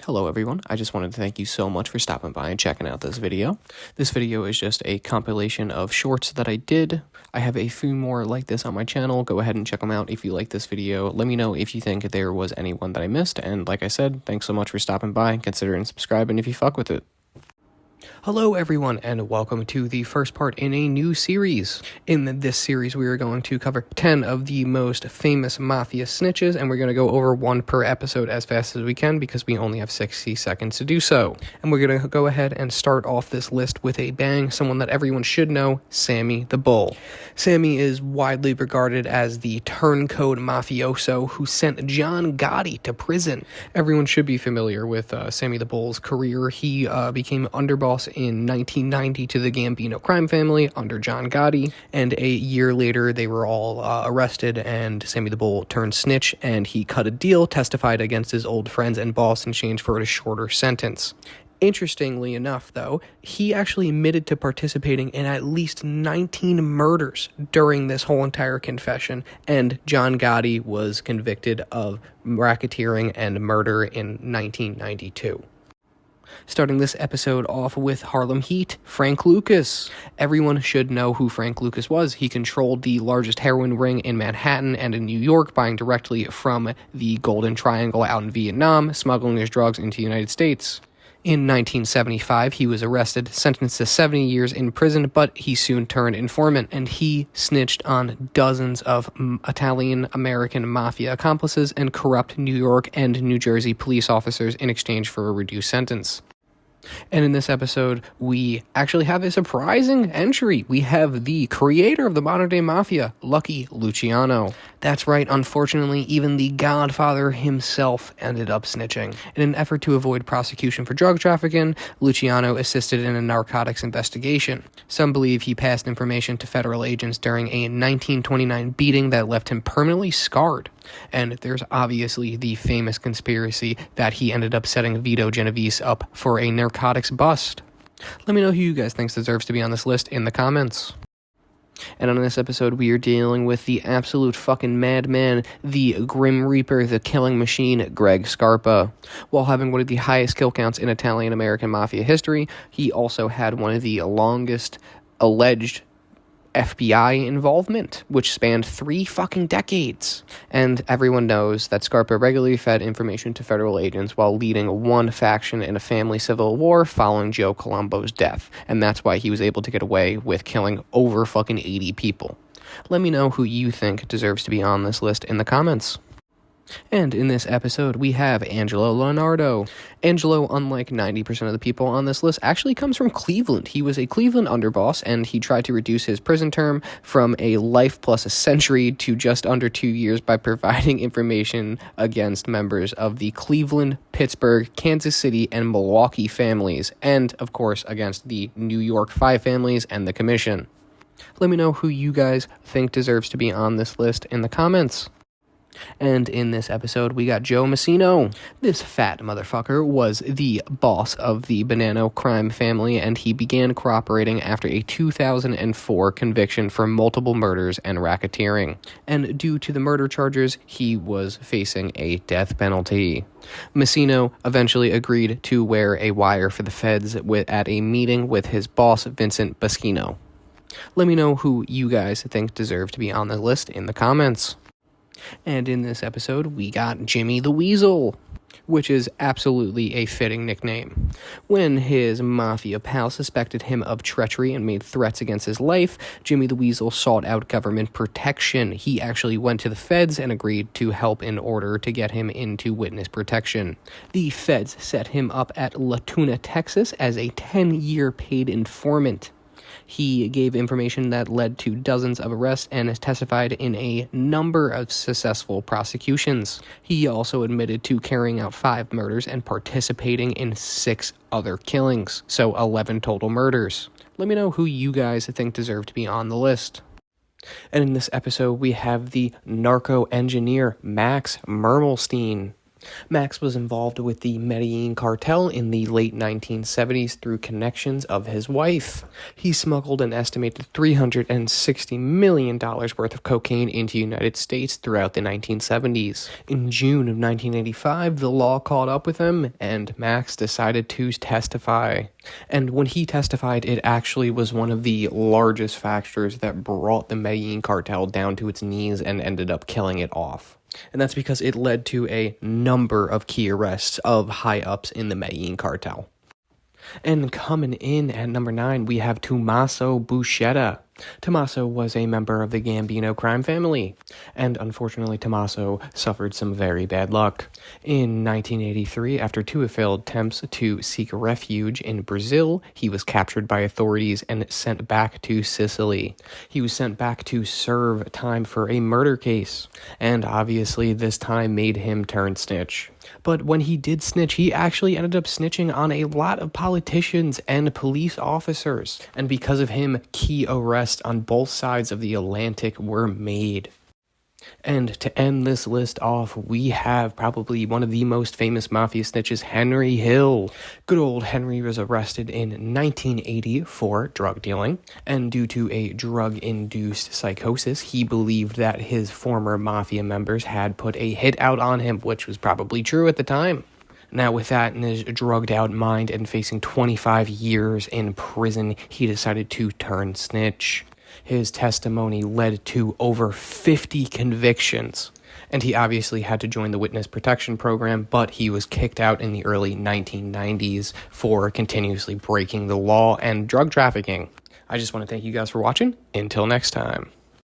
Hello everyone, I just wanted to thank you so much for stopping by and checking out this video. This video is just a compilation of shorts that I did. I have a few more like this on my channel. Go ahead and check them out if you like this video. Let me know if you think there was anyone that I missed, and like I said, thanks so much for stopping by. Consider and subscribing if you fuck with it. Hello everyone, and welcome to the first part in a new series. In this series, we are going to cover 10 of the most famous Mafia snitches, and we're going to go over one per episode as fast as we can because we only have 60 seconds to do so. And we're going to go ahead and start off this list with a bang, someone that everyone should know, Sammy the Bull. Sammy is widely regarded as the turncoat mafioso who sent John Gotti to prison. Everyone should be familiar with Sammy the Bull's career. He became underboss in 1990 to the Gambino crime family under John Gotti, and a year later they were all arrested, and Sammy the Bull turned snitch, and he cut a deal, testified against his old friends and boss in exchange for a shorter sentence. Interestingly enough, though, he actually admitted to participating in at least 19 murders during this whole entire confession, and John Gotti was convicted of racketeering and murder in 1992. Starting this episode off with Harlem Heat, Frank Lucas. Everyone should know who Frank Lucas was. He controlled the largest heroin ring in Manhattan and in New York, buying directly from the Golden Triangle out in Vietnam, smuggling his drugs into the United States. In 1975, he was arrested, sentenced to 70 years in prison, but he soon turned informant, and he snitched on dozens of Italian-American mafia accomplices and corrupt New York and New Jersey police officers in exchange for a reduced sentence. And in this episode, we actually have a surprising entry. We have the creator of the modern-day mafia, Lucky Luciano. That's right, unfortunately, even the Godfather himself ended up snitching. In an effort to avoid prosecution for drug trafficking, Luciano assisted in a narcotics investigation. Some believe he passed information to federal agents during a 1929 beating that left him permanently scarred. And there's obviously the famous conspiracy that he ended up setting Vito Genovese up for a narcotics bust. Let me know who you guys think deserves to be on this list in the comments. And on this episode, we are dealing with the absolute fucking madman, the Grim Reaper, the killing machine, Greg Scarpa. While having one of the highest kill counts in Italian-American mafia history, he also had one of the longest alleged FBI involvement, which spanned 3 fucking decades. And everyone knows that Scarpa regularly fed information to federal agents while leading one faction in a family civil war following Joe Colombo's death. And that's why he was able to get away with killing over fucking 80 people. Let me know who you think deserves to be on this list in the comments. And in this episode, we have Angelo Lonardo. Angelo, unlike 90% of the people on this list, actually comes from Cleveland. He was a Cleveland underboss, and he tried to reduce his prison term from a life plus a century to just under 2 years by providing information against members of the Cleveland, Pittsburgh, Kansas City, and Milwaukee families, and, of course, against the New York 5 families and the Commission. Let me know who you guys think deserves to be on this list in the comments. And in this episode, we got Joe Massino. This fat motherfucker was the boss of the Bonanno crime family, and he began cooperating after a 2004 conviction for multiple murders and racketeering. And due to the murder charges, he was facing a death penalty. Massino eventually agreed to wear a wire for the feds at a meeting with his boss, Vincent Baschino. Let me know who you guys think deserve to be on the list in the comments. And in this episode, we got Jimmy the Weasel, which is absolutely a fitting nickname. When his mafia pal suspected him of treachery and made threats against his life, Jimmy the Weasel sought out government protection. He actually went to the feds and agreed to help in order to get him into witness protection. The feds set him up at La Tuna, Texas, as a 10-year paid informant. He gave information that led to dozens of arrests and has testified in a number of successful prosecutions. He also admitted to carrying out 5 murders and participating in 6 other killings, so 11 total murders. Let me know who you guys think deserve to be on the list. And in this episode, we have the Narco Engineer, Max Mermelstein. Max was involved with the Medellin cartel in the late 1970s through connections of his wife. He smuggled an estimated $360 million worth of cocaine into the United States throughout the 1970s. In June of 1985, the law caught up with him, and Max decided to testify. And when he testified, it actually was one of the largest factors that brought the Medellin cartel down to its knees and ended up killing it off. And that's because it led to a number of key arrests of high-ups in the Medellin cartel. And coming in at number 9, we have Tasso Busetta. Tasso was a member of the Gambino crime family, and unfortunately Tasso suffered some very bad luck. In 1983, after 2 failed attempts to seek refuge in Brazil, he was captured by authorities and sent back to Sicily. He was sent back to serve time for a murder case, and obviously this time made him turn snitch. But when he did snitch, he actually ended up snitching on a lot of politicians and police officers. And because of him, key arrests on both sides of the Atlantic were made. And to end this list off, we have probably one of the most famous Mafia snitches, Henry Hill. Good old Henry was arrested in 1980 for drug dealing, and due to a drug-induced psychosis, he believed that his former Mafia members had put a hit out on him, which was probably true at the time. Now, with that in his drugged-out mind and facing 25 years in prison, he decided to turn snitch. His testimony led to over 50 convictions, and he obviously had to join the witness protection program, but he was kicked out in the early 1990s for continuously breaking the law and drug trafficking. I just want to thank you guys for watching. Until next time.